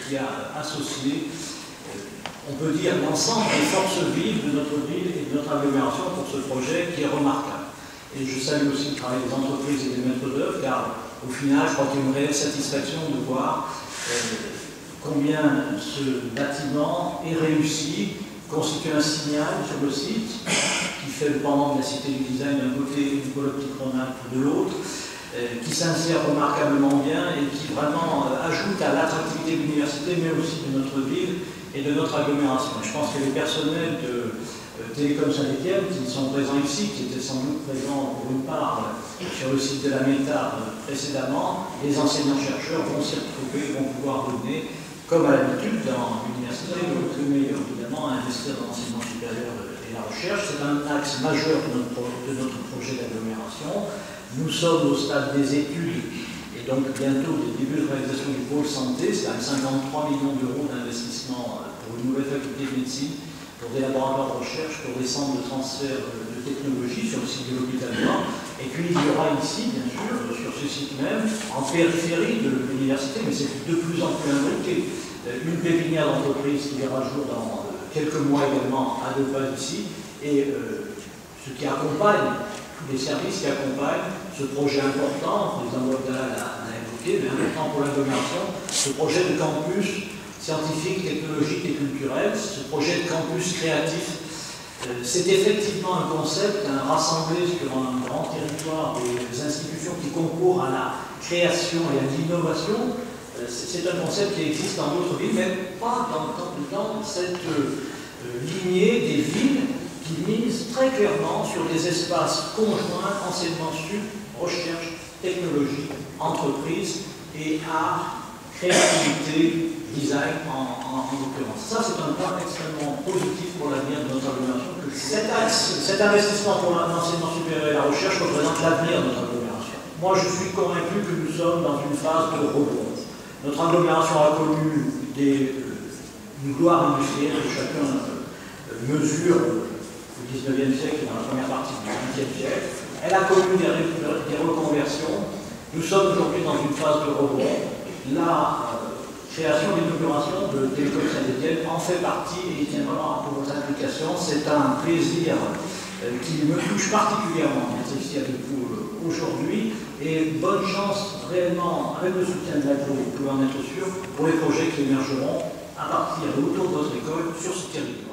qui a associé, on peut dire, l'ensemble des forces vives de notre ville et de notre agglomération pour ce projet qui est remarquable. Et je salue aussi le travail des entreprises et des maîtres d'œuvre, car au final, je crois qu'il y a une réelle satisfaction de voir combien ce bâtiment est réussi, constitue un signal sur le site, qui fait le pendant de la cité du design d'un côté et du pôle optique Rhône-Alpes de l'autre, qui s'insère remarquablement bien et qui vraiment ajoute à l'attractivité de l'université, mais aussi de notre ville et de notre agglomération. Je pense que les personnels de Télécom Saint-Étienne, qui sont présents ici, qui étaient sans doute présents pour une part sur le site de la META précédemment, les enseignants-chercheurs vont s'y retrouver, vont pouvoir donner, comme à l'habitude dans l'université, le meilleur évidemment à investir dans l'enseignement supérieur et la recherche. C'est un axe majeur de notre projet d'agglomération. Nous sommes au stade des études et donc bientôt des débuts de réalisation du pôle santé. C'est à 53 millions d'euros d'investissement pour une nouvelle faculté de médecine, pour des laboratoires de recherche, pour des centres de transfert de technologie sur le site de l'hôpital Nord. Et puis il y aura ici, bien sûr, sur ce site même, en périphérie de l'université, mais c'est de plus en plus imbriqué, une pépinière d'entreprise qui verra le jour dans quelques mois également à 2 pas d'ici, et ce qui accompagne, tous les services qui accompagnent ce projet important, le président Bogdal l'a évoqué, mais important pour l'agglomération, ce projet de campus scientifique, technologique et culturel, ce projet de campus créatif. C'est effectivement un concept rassemblé sur un grand territoire des institutions qui concourent à la création et à l'innovation. C'est un concept qui existe dans d'autres villes, mais pas dans cette lignée des villes qui misent très clairement sur des espaces conjoints, enseignement sup, recherche, technologie, entreprise et art, créativité, design en l'occurrence. Ça, c'est un point extrêmement positif pour l'avenir de notre agglomération. Cet investissement pour l'enseignement supérieur et la recherche représente l'avenir de notre agglomération. Moi, je suis convaincu que nous sommes dans une phase de rebond. Notre agglomération a connu une gloire industrielle que chacun mesure au XIXe siècle et dans la première partie du XXe siècle. Elle a connu des reconversions. Nous sommes aujourd'hui dans une phase de rebond. La création et l'inauguration de Télécom Saint-Étienne en fait partie et il tiendra pour votre implication. C'est un plaisir qui me touche particulièrement d'être ici avec vous aujourd'hui et bonne chance réellement avec le soutien de l'AGLO, vous pouvez en être sûr, pour les projets qui émergeront à partir et autour de votre école sur ce territoire.